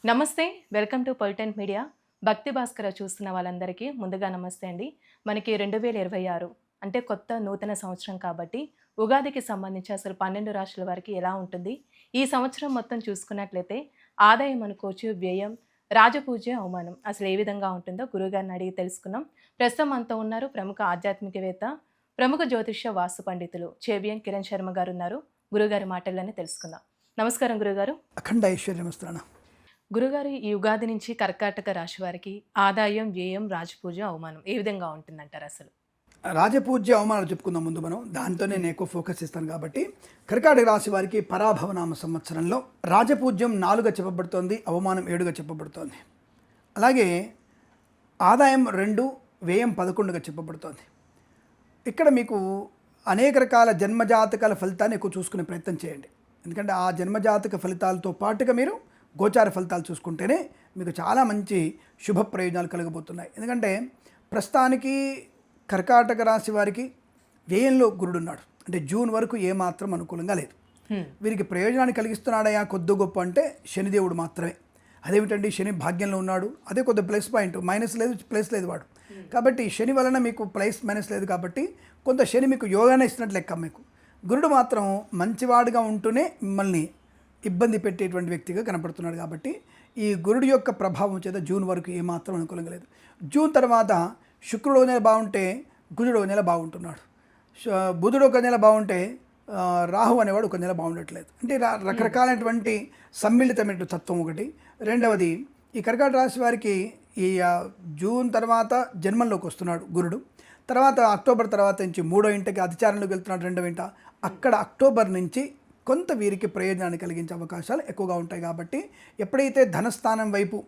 నమస్తే. Welcome to పొలిటెంట్ media. Bhakti Bhaskara చూస్తున్న వాళ్ళందరికీ ముందుగా నమస్తే అండి. మనకి 2026 అంటే కొత్త నూతన సంవత్సరం కాబట్టి ఉగాదికి సంబంధించి అసలు 12 రాశుల వారికి ఎలా ఉంటుంది? ఈ సంవత్సరం మొత్తం చూసుకున్నట్లయితే ఆదాయం అనుకోవచ్చు, వ్యయం, రాజపూజ్య, అవమానం అసలు ఏ విధంగా ఉంటుందో గురువుగారిని అడిగి తెలుసుకుందాం. ప్రస్తుతం మనతో ఉన్నారు ప్రముఖ ఆధ్యాత్మికవేత్త, ప్రముఖ జ్యోతిష్య వాస్తు పండితులు చెవిఎన్ కిరణ్ శర్మ గారు ఉన్నారు. గురుగారి మాటల్లోనే తెలుసుకుందాం. నమస్కారం గురుగారు. అఖండ ఐశ్వర్యమస్తున్న గురుగారు, ఈ ఉగాది నుంచి కర్కాటక రాశి వారికి ఆదాయం, వ్యయం, రాజపూజ, అవమానం ఏ విధంగా ఉంటుందంటారు అసలు? రాజపూజ్య అవమానాలు చెప్పుకుందాం ముందు మనం. దాంతో నేను ఎక్కువ ఫోకస్ ఇస్తాను కాబట్టి కర్కాటక రాశి వారికి పరాభవనామ సంవత్సరంలో రాజపూజ్యం 4గా చెప్పబడుతోంది, అవమానం 7గా చెప్పబడుతోంది. అలాగే ఆదాయం 2, వ్యయం 11గా చెప్పబడుతోంది. ఇక్కడ మీకు అనేక రకాల జన్మజాతకాల ఫలితాన్ని ఎక్కువ చూసుకునే ప్రయత్నం చేయండి. ఎందుకంటే ఆ జన్మజాతక ఫలితాలతో పాటుగా మీరు గోచార ఫలితాలు చూసుకుంటేనే మీకు చాలా మంచి శుభ ప్రయోజనాలు కలగబోతున్నాయి. ఎందుకంటే ప్రస్తుతానికి కర్కాటక రాశి వారికి వ్యయంలో గురుడున్నాడు. అంటే జూన్ వరకు ఏమాత్రం అనుకూలంగా లేదు. వీరికి ప్రయోజనాన్ని కలిగిస్తున్నాడయా కొద్ది గొప్ప అంటే శనిదేవుడు మాత్రమే. అదేమిటండి, శని భాగ్యంలో ఉన్నాడు, అదే కొద్ది ప్లస్ పాయింట్. మైనస్ లేదు, ప్లస్ లేదు వాడు. కాబట్టి శని వలన మీకు ప్లస్ మైనస్ లేదు కాబట్టి కొంత శని మీకు యోగానే ఇస్తున్నట్లు లెక్క. మీకు గురుడు మాత్రం మంచివాడుగా ఉంటూనే మిమ్మల్ని ఇబ్బంది పెట్టేటువంటి వ్యక్తిగా కనపడుతున్నాడు. కాబట్టి ఈ గురుడు యొక్క ప్రభావం చేత జూన్ వరకు ఏమాత్రం అనుకూలంగా లేదు. జూన్ తర్వాత శుక్రుడు ఒక నెల బాగుంటే కుజుడు ఒక నెల బాగుంటున్నాడు, బుధుడు ఒక నెల బాగుంటే రాహు అనేవాడు ఒక నెల బాగుండట్లేదు. అంటే రకరకాలైనటువంటి సమ్మిళితమైన తత్వం ఒకటి. రెండవది, ఈ కర్కాటక రాశి వారికి ఈ జూన్ తర్వాత జన్మంలోకి వస్తున్నాడు గురుడు. తర్వాత అక్టోబర్ తర్వాత నుంచి 3వ ఇంటికి అధిచారంలోకి వెళ్తున్నాడు, 2వ ఇంట. అక్కడ అక్టోబర్ నుంచి కొంత వీరికి ప్రయోజనాన్ని కలిగించే అవకాశాలు ఎక్కువగా ఉంటాయి. కాబట్టి ఎప్పుడైతే ధనస్థానం వైపు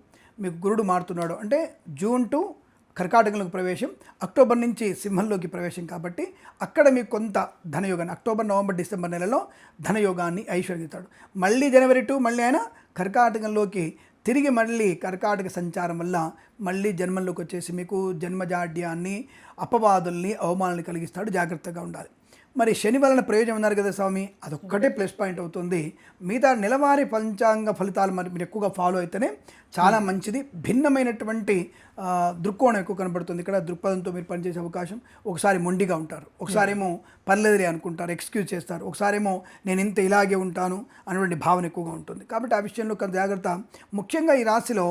మీకు గురుడు మారుతున్నాడో, అంటే జూన్ టు కర్కాటకంలోకి ప్రవేశం, అక్టోబర్ నుంచి సింహంలోకి ప్రవేశం, కాబట్టి అక్కడ మీకు కొంత ధనయోగాన్ని అక్టోబర్, నవంబర్, డిసెంబర్ నెలలో ధనయోగాన్ని ఐశ్వర్యిస్తాడు. మళ్ళీ జనవరి 2 మళ్ళీ ఆయన కర్కాటకంలోకి తిరిగి మళ్ళీ కర్కాటక సంచారం వల్ల మళ్ళీ జన్మంలోకి వచ్చేసి మీకు జన్మజాడ్యాన్ని, అపవాదుల్ని, అవమానాన్ని కలిగిస్తాడు. జాగ్రత్తగా ఉండాలి. మరి శని వలన ప్రయోజనం ఉన్నారు కదా స్వామి, అదొక్కటే ప్లస్ పాయింట్ అవుతుంది. మిగతా నెలవారీ పంచాంగ ఫలితాలు మరి మీరు ఎక్కువగా ఫాలో అయితేనే చాలా మంచిది. భిన్నమైనటువంటి దృక్కోణం ఎక్కువ కనబడుతుంది. ఇక్కడ దృక్పథంతో మీరు పనిచేసే అవకాశం. ఒకసారి మొండిగా ఉంటారు, ఒకసారేమో పర్లేదులే అనుకుంటారు, ఎక్స్క్యూజ్ చేస్తారు, ఒకసారేమో నేను ఇంత ఇలాగే ఉంటాను అనేటువంటి భావన ఎక్కువగా ఉంటుంది. కాబట్టి ఆ విషయంలో కొంత జాగ్రత్త. ముఖ్యంగా ఈ రాశిలో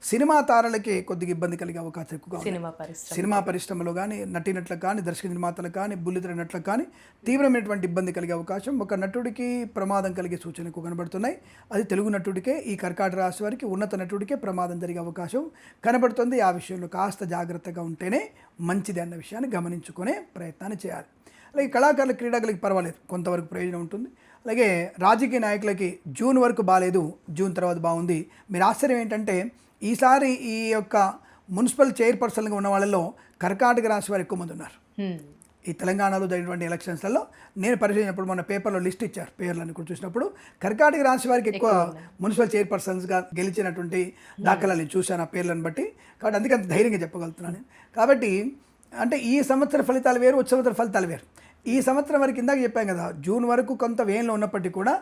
సినిమా తారలకి కొద్దిగా ఇబ్బంది కలిగే అవకాశం ఎక్కువగా ఉంది. సినిమా పరిశ్రమలో కానీ, నటీనటులకు కానీ, దర్శక నిర్మాతలకు కానీ, బుల్లితెర నటులకు కానీ తీవ్రమైనటువంటి ఇబ్బంది కలిగే అవకాశం. ఒక నటుడికి ప్రమాదం కలిగే సూచనలు ఎక్కువ కనబడుతున్నాయి. అది తెలుగు నటుడికే, ఈ కర్కాటక రాశి వారికి ఉన్నత నటుడికే ప్రమాదం జరిగే అవకాశం కనబడుతుంది. ఆ విషయంలో కాస్త జాగ్రత్తగా ఉంటేనే మంచిది అన్న విషయాన్ని గమనించుకునే ప్రయత్నాన్ని చేయాలి. అలాగే కళాకారుల, క్రీడాకులకి పర్వాలేదు, కొంతవరకు ప్రయోజనం ఉంటుంది. అలాగే రాజకీయ నాయకులకి జూన్ వరకు బాగాలేదు, జూన్ తర్వాత బాగుంది. మీరు ఆశ్చర్యం ఏంటంటే ఈసారి ఈ యొక్క మున్సిపల్ చైర్పర్సన్గా ఉన్న వాళ్ళలో కర్కాటక రాశి వారు ఎక్కువ మంది ఉన్నారు. ఈ తెలంగాణలో జరిగినటువంటి ఎలక్షన్స్లలో నేను పరిశీలించినప్పుడు మన పేపర్లో లిస్ట్ ఇచ్చారు పేర్లను కూడా చూసినప్పుడు కర్కాటక రాశి వారికి ఎక్కువ మున్సిపల్ చైర్పర్సన్స్గా గెలిచినటువంటి దాఖలాలు నేను చూశాను ఆ పేర్లను బట్టి. కాబట్టి అందుకే అంత ధైర్యంగా చెప్పగలుగుతున్నాను. కాబట్టి అంటే ఈ సంవత్సర ఫలితాలు వేరు, వచ్చే సంవత్సర ఫలితాలు వేరు. ఈ సంవత్సరం వరకు ఇందాక చెప్పాం కదా, జూన్ వరకు కొంత వ్యయంలో ఉన్నప్పటికీ కూడా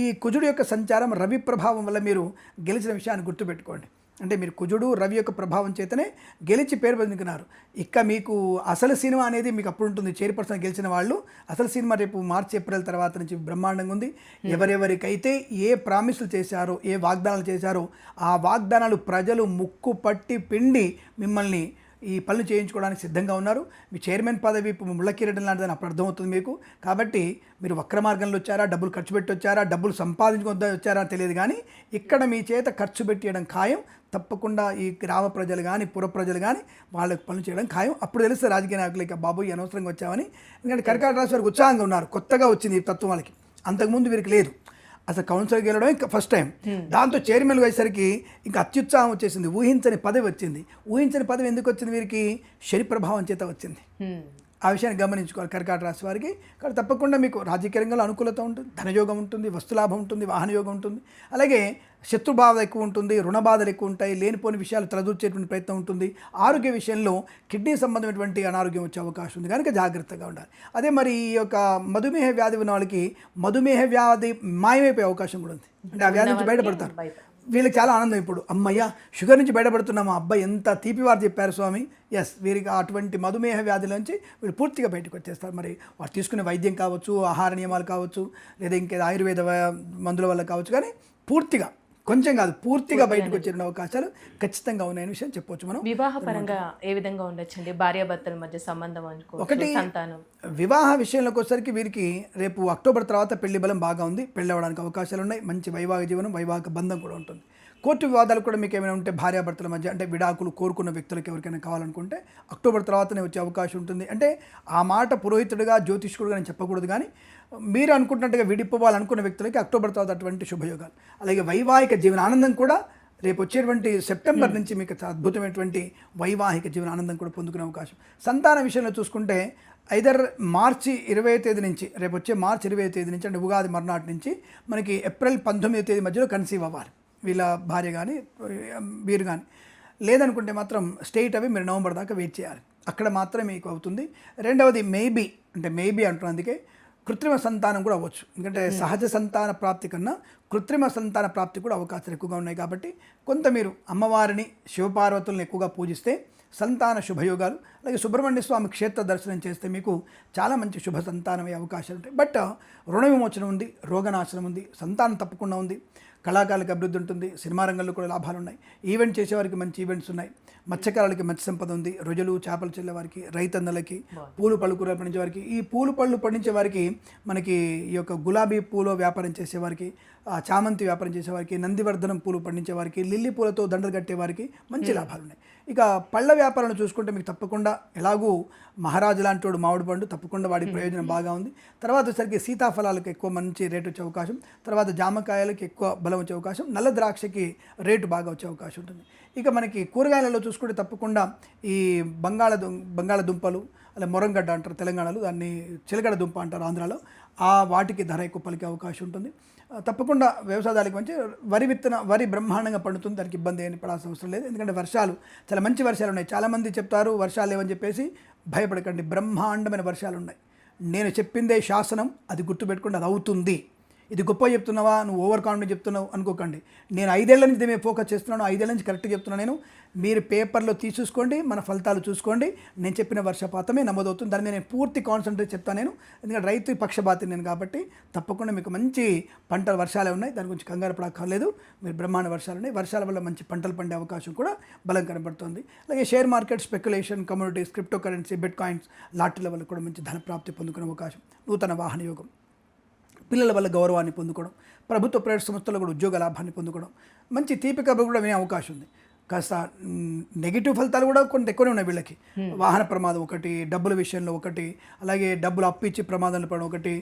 ఈ కుజుడు యొక్క సంచారం, రవి ప్రభావం వల్ల మీరు గెలిచిన విషయాన్ని గుర్తుపెట్టుకోండి. అంటే మీరు కుజుడు, రవి యొక్క ప్రభావం చేతనే గెలిచి పేరు పొందుకున్నారు. ఇక మీకు అసలు సినిమా అనేది మీకు అప్పుడు ఉంటుంది. చైర్పర్సన్ గెలిచిన వాళ్ళు అసలు సినిమా రేపు మార్చి, ఏప్రిల్ తర్వాత నుంచి బ్రహ్మాండంగా ఉంది. ఎవరెవరికైతే ఏ ప్రామిసులు చేశారో, ఏ వాగ్దానాలు చేశారో ఆ వాగ్దానాలు ప్రజలు ముక్కు పట్టి పిండి మిమ్మల్ని ఈ పనులు చేయించుకోవడానికి సిద్ధంగా ఉన్నారు. మీ చైర్మన్ పదవి ముళ్ళకిరీటం లాంటిదని అప్పుడు అర్థమవుతుంది మీకు. కాబట్టి మీరు వక్ర మార్గంలో వచ్చారా, డబ్బులు ఖర్చు పెట్టి వచ్చారా, డబ్బులు సంపాదించుకొని వచ్చారా తెలియదు, కానీ ఇక్కడ మీ చేత ఖర్చు పెట్టేయడం ఖాయం. తప్పకుండా ఈ గ్రామ ప్రజలు కానీ, పుర ప్రజలు కానీ వాళ్ళకి పనులు చేయడం ఖాయం. అప్పుడు తెలుస్తుంది రాజకీయ నాయకులకి, బాబు అనవసరంగా వచ్చామని. ఎందుకంటే కర్కాటక రాశి వారికి ఉత్సాహంగా ఉన్నారు, కొత్తగా వచ్చింది ఈ తత్వం వాళ్ళకి. అంతకుముందు వీరికి లేదు. అసలు కౌన్సిలర్కి వెళ్ళడం ఇంకా ఫస్ట్ టైం. దాంతో చైర్మన్గా వచ్చేసరికి ఇంకా అత్యుత్సాహం వచ్చేసింది. ఊహించని పదవి వచ్చింది. ఊహించని పదవి ఎందుకు వచ్చింది వీరికి? శని ప్రభావం చేత వచ్చింది. ఆ విషయాన్ని గమనించుకోవాలి కర్కాటక రాశి వారికి. కాబట్టి తప్పకుండా మీకు రాజకీయ రంగంలో అనుకూలత ఉంటుంది, ధనయోగం ఉంటుంది, వస్తులాభం ఉంటుంది, వాహన యోగం ఉంటుంది. అలాగే శత్రుబాధ ఎక్కువ ఉంటుంది, రుణ బాధలు ఎక్కువ ఉంటాయి, లేనిపోని విషయాలు తలదూర్చేటువంటి ప్రయత్నం ఉంటుంది. ఆరోగ్య విషయంలో కిడ్నీ సంబంధమైనటువంటి అనారోగ్యం వచ్చే అవకాశం ఉంది, కనుక జాగ్రత్తగా ఉండాలి. అదే మరి ఈ యొక్క మధుమేహ వ్యాధి ఉన్న వాళ్ళకి మధుమేహ వ్యాధి మాయమైపోయే అవకాశం కూడా ఉంది. అంటే ఆ వ్యాధి నుంచి బయటపడతారు. వీళ్ళకి చాలా ఆనందం, ఇప్పుడు అమ్మయ్య షుగర్ నుంచి బయటపడుతున్నాము, అబ్బాయి ఎంత తీపివారు చెప్పారు స్వామి. ఎస్, వీరికి అటువంటి మధుమేహ వ్యాధి నుంచి వీళ్ళు పూర్తిగా బయటకు వచ్చేస్తారు. మరి వారు తీసుకునే వైద్యం కావచ్చు, ఆహార నియమాలు కావచ్చు, లేదా ఇంకేదో ఆయుర్వేద మందుల వల్ల కావచ్చు, కానీ పూర్తిగా, కొంచెం కాదు పూర్తిగా బయటకు వచ్చే అవకాశాలు ఖచ్చితంగా ఉన్నాయని విషయం చెప్పొచ్చు మనం. వివాహ పరంగా ఏ విధంగా ఉండొచ్చండి? భార్యాభర్తల మధ్య సంబంధం ఒకటి, సంతానం. వివాహ విషయంలోకి వచ్చేసరికి వీరికి రేపు అక్టోబర్ తర్వాత పెళ్లి బలం బాగా ఉంది, పెళ్ళి అవ్వడానికి అవకాశాలు ఉన్నాయి. మంచి వైవాహిక జీవనం, వైవాహిక బంధం కూడా ఉంటుంది. కోర్టు వివాదాలు కూడా మీకు ఏమైనా ఉంటే భార్యాభర్తల మధ్య, అంటే విడాకులు కోరుకున్న వ్యక్తులకు ఎవరికైనా కావాలనుకుంటే అక్టోబర్ తర్వాతనే వచ్చే అవకాశం ఉంటుంది. అంటే ఆ మాట పురోహితుడిగా, జ్యోతిష్కుడుగా నేను చెప్పకూడదు, కానీ మీరు అనుకుంటున్నట్టుగా విడిపోవాలనుకున్న వ్యక్తులకి అక్టోబర్ తర్వాత అటువంటి శుభయోగాలు. అలాగే వైవాహిక జీవన ఆనందం కూడా రేపు వచ్చేటువంటి సెప్టెంబర్ నుంచి మీకు అద్భుతమైనటువంటి వైవాహిక జీవన ఆనందం కూడా పొందుకునే అవకాశం. సంతాన విషయంలో చూసుకుంటే ఐదర్ మార్చి 20వ తేదీ నుంచి, రేపు వచ్చే మార్చి 20వ తేదీ నుంచి, అంటే ఉగాది మర్నాటి నుంచి మనకి ఏప్రిల్ 19వ తేదీ మధ్యలో కన్సీవ్ అవ్వాలి వీళ్ళ భార్య కానీ వీరు కానీ. లేదనుకుంటే మాత్రం స్టేట్ అవి మీరు నవంబర్ దాకా వెయిట్ చేయాలి, అక్కడ మాత్రమే మీకు అవుతుంది. రెండవది మేబీ, అంటే మేబీ అంటున్నా, అందుకే కృత్రిమ సంతానం కూడా అవ్వచ్చు. ఎందుకంటే సహజ సంతాన ప్రాప్తి కన్నా కృత్రిమ సంతాన ప్రాప్తి కూడా అవకాశాలు ఎక్కువగా ఉన్నాయి. కాబట్టి కొంత మీరు అమ్మవారిని, శివపార్వతులను ఎక్కువగా పూజిస్తే సంతాన శుభయోగాలు, అలాగే సుబ్రహ్మణ్య స్వామి క్షేత్ర దర్శనం చేస్తే మీకు చాలా మంచి శుభ సంతానమయ్యే అవకాశాలు ఉంటాయి. బట్ రుణ విమోచనం ఉంది, రోగనాశనం ఉంది, సంతానం తప్పకుండా ఉంది, కళాకారులకు అభివృద్ధి ఉంటుంది, సినిమా రంగంలో కూడా లాభాలు ఉన్నాయి, ఈవెంట్ చేసేవారికి మంచి ఈవెంట్స్ ఉన్నాయి, మత్స్యకారులకి మత్స్య సంపద ఉంది, రొయ్యలు చేపలు చెల్లే వారికి, రైతన్నలకి, పూలు పళ్ళు కూరలు పండించే వారికి, ఈ పూలు పళ్ళు పండించే వారికి, మనకి ఈ యొక్క గులాబీ పూలు వ్యాపారం చేసేవారికి, చామంతి వ్యాపారం చేసేవారికి, నందివర్ధనం పూలు పండించే వారికి, లిల్లీ పూలతో దండలు కట్టేవారికి మంచి లాభాలు ఉన్నాయి. ఇక పళ్ళ వ్యాపారాన్ని చూసుకుంటే మీకు తప్పకుండా ఎలాగూ మహారాజు లాంటి వాడు మామిడి పండు, తప్పకుండా వాడి ప్రయోజనం బాగా ఉంది. తర్వాత వచ్చేసరికి సీతాఫలాలకు ఎక్కువ మంచి రేటు వచ్చే అవకాశం, తర్వాత జామకాయలకి ఎక్కువ బలం వచ్చే అవకాశం, నల్ల ద్రాక్షకి రేటు బాగా వచ్చే అవకాశం ఉంటుంది. ఇక మనకి కూరగాయలలో చూసుకుంటే తప్పకుండా ఈ బంగాళదుంపలు, అలా మొరంగడ్డ అంటారు తెలంగాణలో, దాన్ని చిలగడ దుంప అంటారు ఆంధ్రాలో, ఆ వాటికి ధర ఎక్కువ పలికే అవకాశం ఉంటుంది. తప్పకుండా వ్యవసాయాలకు మంచి వరి బ్రహ్మాండంగా పండుతుంది, దానికి ఇబ్బంది ఏమి పడాల్సిన అవసరం లేదు. ఎందుకంటే వర్షాలు చాలా మంచి వర్షాలు ఉన్నాయి. చాలామంది చెప్తారు వర్షాలు లేవని చెప్పేసి, భయపడకండి, బ్రహ్మాండమైన వర్షాలు ఉన్నాయి. నేను చెప్పిందే శాసనం, అది గుర్తుపెట్టుకుంటే అది అవుతుంది. ఇది గొప్ప చెప్తున్నావా, నువ్వు ఓవర్ కాన్ఫిడెంట్ చెప్తున్నావు అనుకోకండి. నేను 5 ఏళ్ల నుంచి మేము ఫోకస్ చేస్తున్నాను, 5 ఏళ్ల నుంచి కరెక్ట్గా చెప్తున్నాను. నేను మీరు పేపర్లో తీసుకోండి, మన ఫలితాలు చూసుకోండి, నేను చెప్పిన వర్షపాతమే నమోదవుతుంది. దాని మీద నేను పూర్తి కాన్సన్ట్రేట్ చెప్తాను. నేను ఎందుకంటే రైతు పక్షపాతి నేను కాబట్టి తప్పకుండా మీకు మంచి పంటలు వర్షాలే ఉన్నాయి, దాని గురించి కంగారు పడక్కర్లేదు. మీరు బ్రహ్మాండ వర్షాలు ఉన్నాయి, వర్షాల వల్ల మంచి పంటలు పండే అవకాశం కూడా బలం కనబడుతుంది. అలాగే share market, speculation, communities, crypto currency, bitcoins, లాటరీల వల్ల కూడా మంచి ధన ప్రాప్తి పొందుకునే అవకాశం, నూతన వాహన యోగం, పిల్లల వల్ల గౌరవాన్ని పొందుకోవడం, ప్రభుత్వ ప్రైవేట్ సంస్థల్లో కూడా ఉద్యోగ లాభాన్ని పొందుకోవడం, మంచి తీపి కబురు కూడా వినే అవకాశం ఉంది. కాస్త నెగిటివ్ ఫలితాలు కూడా కొంత ఎక్కువనే ఉన్నాయి వీళ్ళకి. వాహన ప్రమాదం ఒకటి, డబ్బుల విషయంలో ఒకటి, అలాగే డబ్బులు అప్పు ఇచ్చి ప్రమాదాలు పడడం ఒకటి,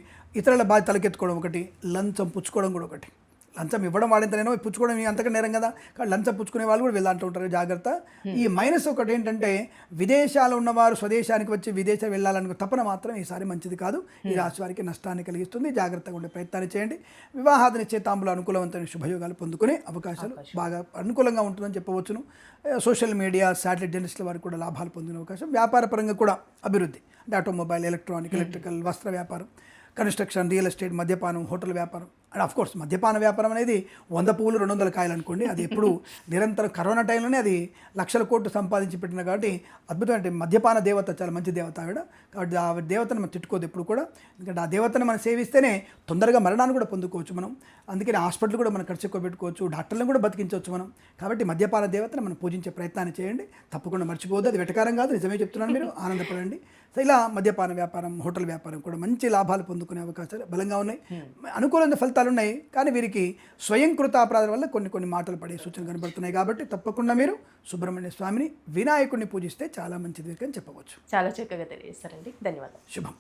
ఇతరుల బాధ్యత తలకెత్తుకోవడం ఒకటి, లంచం పుచ్చుకోవడం కూడా ఒకటి. లంచం ఇవ్వడం వాడింతనేనో, పుచ్చుకోవడం అంతగా నేరం కదా, కానీ లంచం పుచ్చుకునే వాళ్ళు కూడా వెళ్ళాలంటూ ఉంటారు, జాగ్రత్త. ఈ మైనస్ ఒకటి ఏంటంటే విదేశాలు ఉన్నవారు స్వదేశానికి వచ్చి విదేశం వెళ్ళాలనుకో తపన మాత్రం ఈసారి మంచిది కాదు, ఈ రాశి వారికి నష్టాన్ని కలిగిస్తుంది. జాగ్రత్తగా ఉండే ప్రయత్నాన్ని చేయండి. వివాహాది నిశ్చయితాంబులు అనుకూలవంతమైన శుభయోగాలు పొందుకునే అవకాశాలు బాగా అనుకూలంగా ఉంటుందని చెప్పవచ్చును. సోషల్ మీడియా, శాటిలైట్ జర్నలిస్టుల వారికి కూడా లాభాలు పొందిన అవకాశం, వ్యాపార పరంగా కూడా అభివృద్ధి, అంటే ఆటోమొబైల్, ఎలక్ట్రానిక్, ఎలక్ట్రికల్, వస్త్ర వ్యాపారం, కన్స్ట్రక్షన్, రియల్ ఎస్టేట్, మద్యపానం, హోటల్ వ్యాపారం. అండ్ ఆఫ్ కోర్స్ మద్యపాన వ్యాపారం అనేది 100 పువ్వులు 200 కాయలు అనుకోండి, అది ఎప్పుడు నిరంతరం కరోనా టైంలోనే అది లక్షల కోట్లు సంపాదించి పెట్టిన కాబట్టి అద్భుతమైన మద్యపాన దేవత, చాలా మంచి దేవత ఆవిడ. కాబట్టి ఆ దేవతను మనం తిట్టుకోదు ఎప్పుడు కూడా, ఎందుకంటే ఆ దేవతను మనం సేవిస్తేనే తొందరగా మరణాన్ని కూడా పొందుకోవచ్చు మనం. అందుకని హాస్పిటల్ కూడా మనం ఖర్చు ఎక్కువ పెట్టుకోవచ్చు, డాక్టర్లను కూడా బతికించవచ్చు మనం. కాబట్టి మద్యపాన దేవతను మనం పూజించే ప్రయత్నాన్ని చేయండి, తప్పకుండా మర్చిపోవద్దు. అది వెటకారం కాదు, నిజమే చెప్తున్నాను, మీరు ఆనందపడండి. సో ఇలా మద్యపాన వ్యాపారం, హోటల్ వ్యాపారం కూడా మంచి లాభాలు పొందుకునే అవకాశాలు బలంగా ఉన్నాయి, అనుకూలమైన ఫలితాలు ఉన్నాయి. కానీ వీరికి స్వయంకృత అపరాధాల వల్ల కొన్ని మాటలు పడే సూచనలు కనబడుతున్నాయి. కాబట్టి తప్పకుండా మీరు సుబ్రహ్మణ్య స్వామిని, వినాయకుడిని పూజిస్తే చాలా మంచిది అని చెప్పవచ్చు. చాలా చక్కగా తెలియజేస్తారండి, ధన్యవాదాలు. శుభం.